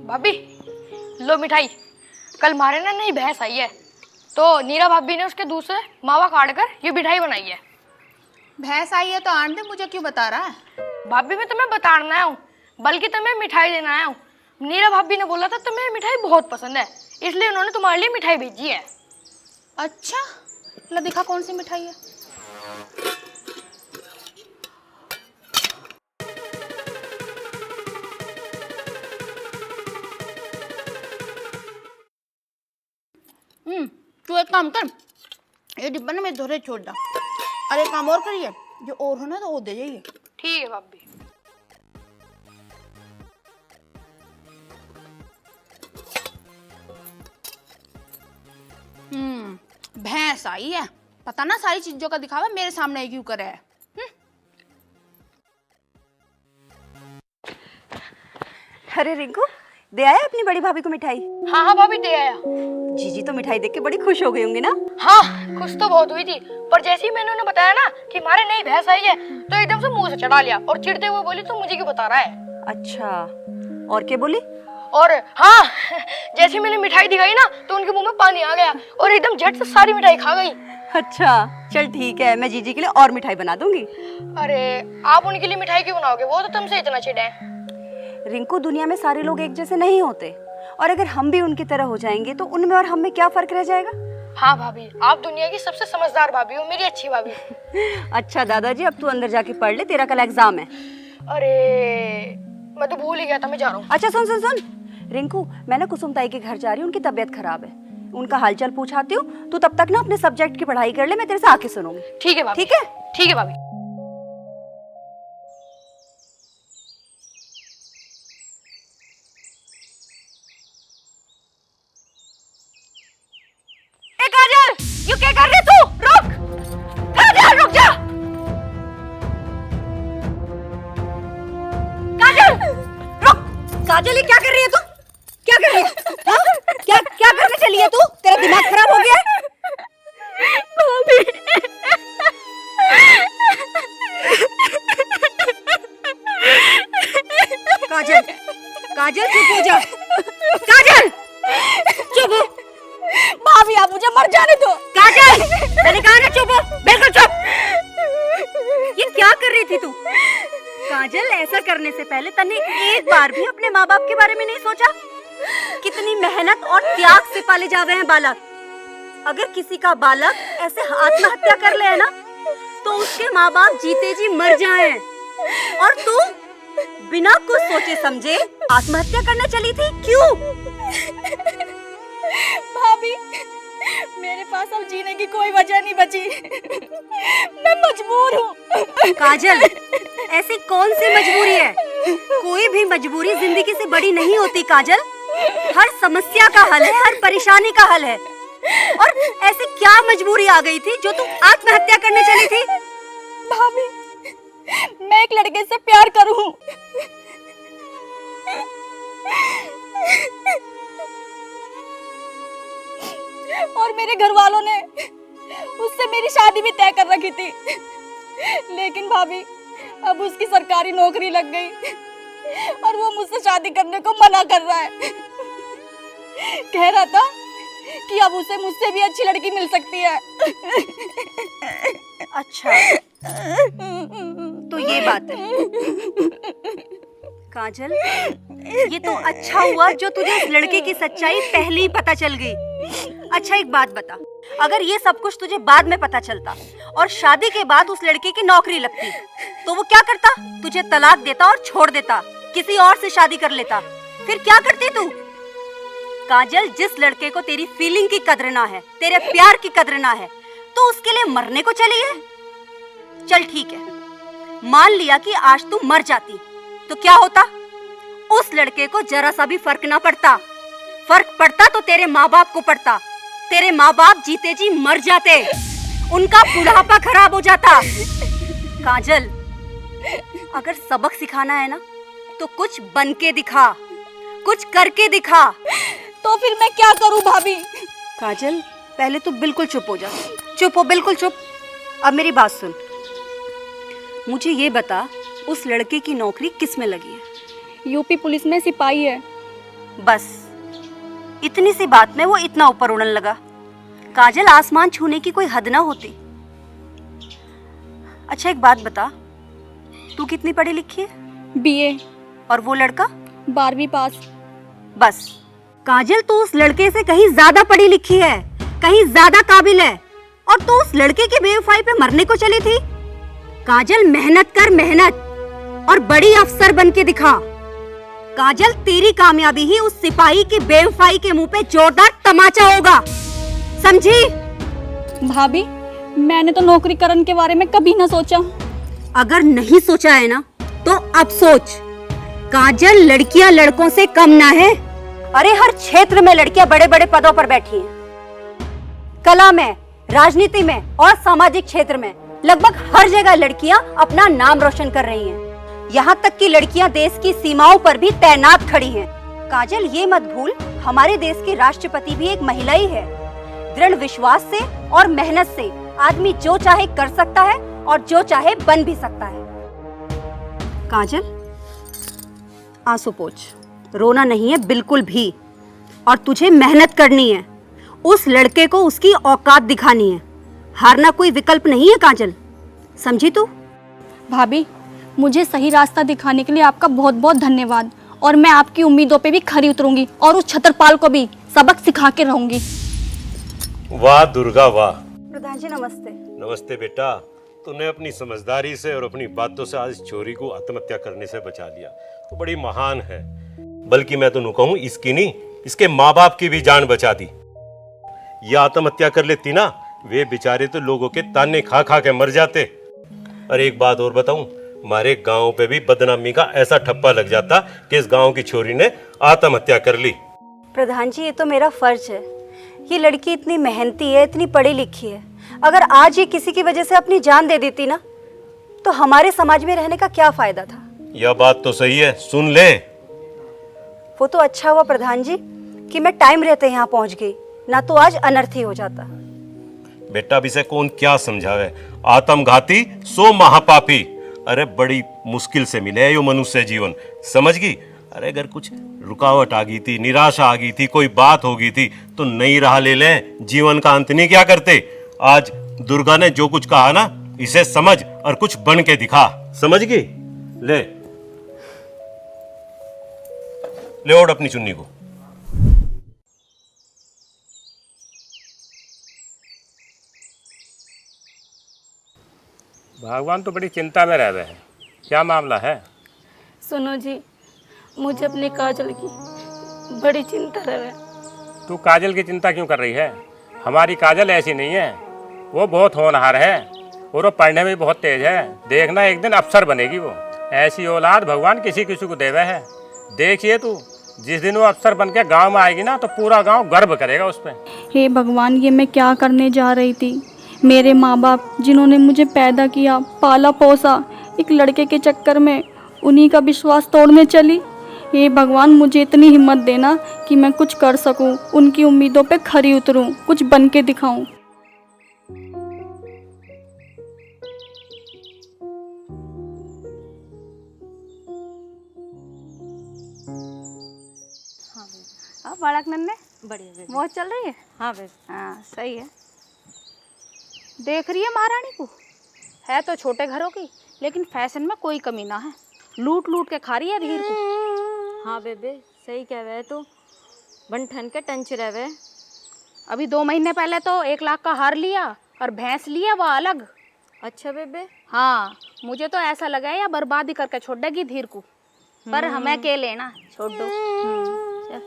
भाभी लो मिठाई। कल हमारे ना नई भैंस आई है, तो नीरा भाभी ने उसके दूध से मावा काट कर ये मिठाई बनाई है। भैंस आई है तो आंटे मुझे क्यों बता रहा है? भाभी मैं तुम्हें बताना आया हूँ, बल्कि तुम्हें मिठाई देना आया हूँ। नीरा भाभी ने बोला था तुम्हें मिठाई बहुत पसंद है, इसलिए उन्होंने तुम्हारे लिए मिठाई भेजी है। अच्छा, ला दिखा कौन सी मिठाई है। तू एक काम कर, ये डिब्बा ना मेरे धोरे छोड़ दा। अरे एक काम और करिए, जो और हो ना तो वो दे जाइए। ठीक है भाभी। भैंस आई है, पता ना सारी चीजों का दिखावा मेरे सामने क्यों करे है। अरे रिंकू, दे आया अपनी बड़ी भाभी को मिठाई? हाँ हाँ भाभी दे आया। जीजी तो मिठाई देख के बड़ी खुश हो गई होंगी ना? हाँ खुश तो बहुत हुई थी, पर जैसे ही मैंने उन्हें बताया ना कि हमारे नई भैंस आई है, तो एकदम से मुंह से चढ़ा लिया और चिढ़ते हुए बोली तू मुझे क्यों बता रहा है। अच्छा, और क्या बोली? और हाँ जैसे ही मैंने मिठाई दिखाई ना तो उनके मुंह में पानी आ गया और एकदम झट से सारी मिठाई खा गई। अच्छा चल ठीक है, मैं जीजी के लिए और मिठाई बना दूंगी। अरे आप उनके लिए मिठाई क्यों बनाओगे, वो तो तुमसे इतना चिढ़े हैं। रिंकू, दुनिया में सारे लोग एक जैसे नहीं होते, और अगर हम भी उनकी तरह हो जाएंगे तो उनमें और हम में क्या फर्क रह जाएगा? हाँ भाभी, आप दुनिया की सबसे समझदार भाभी हो, मेरी अच्छी भाभी। अच्छा दादाजी, अब तू अंदर जाके पढ़ ले, तेरा कल एग्जाम है। अरे मैं तो भूल ही गया था, मैं जा रहा हूँ। अच्छा सुन सुन सुन रिंकू, मैं ना कुसुम ताई के घर जा रही हूँ, उनकी तबीयत खराब है, उनका हालचाल पूछाती हूँ। तू तब तक ना अपने सब्जेक्ट की पढ़ाई कर ले, मैं तेरे से आके सुनूंगी। ठीक है भाभी। ठीक है? ठीक है भाभी। काजल, यू क्या कर रही तू? रुक काजल, रुक जा। काजल रुक। काजल, ये क्या कर रही है तू? क्या कर रही है? हाँ? क्या क्या करने चली है तू? तेरा दिमाग खराब हो गया है? भाभी काजल, काजल चुप हो जा। काजल चुप हो। भाभी आप मुझे मर जाने दो। काजल, मैंने कहा ना चुप हो, बिल्कुल चुप। ये क्या कर रही थी तू? काजल, ऐसा करने से पहले तन्ने एक बार भी अपने माँ बाप के बारे में नहीं सोचा? कितनी मेहनत और त्याग से पाले जा रहे हैं बालक। अगर किसी का बालक ऐसे आत्महत्या कर ले ना, तो उसके माँ बाप जीते जी मर जाएं। और तू बिना कुछ सोचे समझे आत्महत्या करने चली थी, क्यों? भाभी मेरे पास अब जीने की कोई वजह नहीं बची, मैं मजबूर हूँ। काजल, ऐसी कौन सी मजबूरी है? कोई भी मजबूरी जिंदगी से बड़ी नहीं होती काजल। हर समस्या का हल है, हर परेशानी का हल है। और ऐसी क्या मजबूरी आ गई थी जो तुम आत्महत्या करने चली थी? भाभी मैं एक लड़के से प्यार करूं, और मेरे घर वालों ने उससे मेरी शादी भी तय कर रखी थी। लेकिन भाभी अब उसकी सरकारी नौकरी लग गई और वो मुझसे शादी करने को मना कर रहा है। कह रहा था कि अब उसे मुझसे भी अच्छी लड़की मिल सकती है। अच्छा तो ये बात है। काजल, ये तो अच्छा हुआ जो तुझे इस लड़के की सच्चाई पहले ही पता चल गई। अच्छा एक बात बता, अगर ये सब कुछ तुझे बाद में पता चलता और शादी के बाद उस लड़के की नौकरी लगती, तो वो क्या करता? तुझे तलाक देता और छोड़ देता, किसी और से शादी कर लेता। फिर क्या करती तू? काजल, जिस लड़के को तेरी फीलिंग की कद्र ना है, तेरे प्यार की कद्र ना है, तो उसके लिए मरने को चली है? चल ठीक है, मान लिया कि आज तू मर जाती, तो क्या होता? उस लड़के को जरा सा भी फर्क ना पड़ता। फर्क पड़ता तो तेरे माँ बाप को पड़ता। तेरे माँ बाप जीते जी मर जाते, उनका बुढ़ापा खराब हो जाता। काजल, अगर सबक सिखाना है ना, तो कुछ बन के दिखा, कुछ करके दिखा। तो फिर मैं क्या करूं भाभी? काजल, पहले तो बिल्कुल चुप हो जा। चुप हो, बिल्कुल चुप। अब मेरी बात सुन, मुझे ये बता, उस लड़के की नौकरी किस में लगी है? यूपी पुलिस में सिपाही है। बस इतनी सी बात में वो इतना ऊपर उड़न लगा। काजल, आसमान छूने की कोई हद ना होती। अच्छा एक बात बता, तू कितनी पढ़ी लिखी है? बीए। और वो लड़का? 12वीं पास। बस काजल, तू उस लड़के से कहीं ज्यादा पढ़ी लिखी है, कहीं ज्यादा काबिल है, और तू उस लड़के की बेवफाई पे मरने को चली थी। काजल, मेहनत कर मेहनत, और बड़ी अफसर बन के दिखा। काजल, तेरी कामयाबी ही उस सिपाही की बेवफाई के मुंह पे जोरदार तमाचा होगा, समझी? भाभी, मैंने तो नौकरी करने के बारे में कभी ना सोचा। अगर नहीं सोचा है ना तो अब सोच। काजल, लड़कियां लड़कों से कम ना है। अरे हर क्षेत्र में लड़कियां बड़े बड़े पदों पर बैठी हैं। कला में, राजनीति में और सामाजिक क्षेत्र में लगभग हर जगह लड़कियां अपना नाम रोशन कर रही हैं। यहाँ तक कि लड़कियां देश की सीमाओं पर भी तैनात खड़ी हैं। काजल, ये मत भूल, हमारे देश की राष्ट्रपति भी एक महिला ही है। दृढ़ विश्वास से और मेहनत से आदमी जो चाहे कर सकता है और जो चाहे बन भी सकता है। काजल, आंसू पोंछ, रोना नहीं है बिल्कुल भी, और तुझे मेहनत करनी है। उस लड़के को उसकी औकात दिखानी है, हारना कोई विकल्प नहीं है काजल, समझी तू? भाभी, मुझे सही रास्ता दिखाने के लिए आपका बहुत बहुत धन्यवाद, और मैं आपकी उम्मीदों पे भी खरी उतरूंगी और उस छतरपाल को भी सबक सिखा के रहूंगी। वाह दुर्गा वाह। प्रधान जी नमस्ते। नमस्ते बेटा, तूने अपनी समझदारी से और अपनी बातों से आज इस छोरी को आत्महत्या करने से बचा लिया, तो बड़ी महान है। बल्कि मैं तो कहूँ इसकी नहीं, इसके माँ बाप की भी जान बचा दी। ये आत्महत्या कर लेती ना, वे बेचारे तो लोगों के ताने खा खा के मर जाते। और एक बात और बताऊं, हमारे गांव पे भी बदनामी का ऐसा ठप्पा लग जाता कि इस गांव की छोरी ने आत्महत्या कर ली। प्रधान जी, ये तो मेरा फर्ज है। ये लड़की इतनी मेहनती है, इतनी पढ़ी लिखी है। अगर आज ये किसी की वजह से अपनी जान दे देती ना, तो हमारे समाज में रहने का क्या फायदा था? यह बात तो सही है, सुन ले। वो तो अच्छा हुआ प्रधान जी कि मैं टाइम रहते यहाँ पहुँच गई, ना तो आज अनर्थ ही हो जाता। बेटा, अब इसे कौन क्या समझावे, आत्मघाती सो महापापी। अरे बड़ी मुश्किल से मिले है यो मनुष्य जीवन, समझ गई? अरे अगर कुछ रुकावट आ गई थी, निराशा आ गई थी, कोई बात हो गई थी, तो नई राह ले लें, जीवन का अंत नहीं क्या करते। आज दुर्गा ने जो कुछ कहा ना, इसे समझ और कुछ बन के दिखा, समझ गई? ले ओढ़ अपनी चुन्नी को। भगवान तो बड़ी चिंता में रह रहे हैं, क्या मामला है? सुनो जी, मुझे अपनी काजल की बड़ी चिंता रहे। तू काजल की चिंता क्यों कर रही है? हमारी काजल ऐसी नहीं है, वो बहुत होनहार है और वो पढ़ने में भी बहुत तेज है। देखना एक दिन अफसर बनेगी वो। ऐसी औलाद भगवान किसी किसी को देवे है। देखिए तू, जिस दिन वो अफसर बन के गाँव में आएगी ना, तो पूरा गाँव गर्व करेगा उस पर। हे भगवान, ये मैं क्या करने जा रही थी। मेरे माँ बाप जिन्होंने मुझे पैदा किया, पाला पोसा, एक लड़के के चक्कर में उन्हीं का विश्वास तोड़ने चली। हे भगवान, मुझे इतनी हिम्मत देना कि मैं कुछ कर सकूं, उनकी उम्मीदों पे खरी उतरूं, कुछ बन के दिखाऊं। हाँ बालक नन्हे, बढ़िया मौज चल रही है? हाँ बेबी। हाँ सही है। देख रही है महारानी को, है तो छोटे घरों की, लेकिन फैशन में कोई कमी ना है। लूट लूट के खा रही है हीर को। हाँ बेबे, सही कह रहे तो बन ठन के टंच रहे। अभी 2 महीने पहले तो 1 लाख का हार लिया और भैंस लिया, वो अलग। अच्छा बेबे। हाँ, मुझे तो ऐसा लगा है या बर्बादी करके छोड़ देगी धीर को, पर हमें के लेना, छोड़ दो। चल।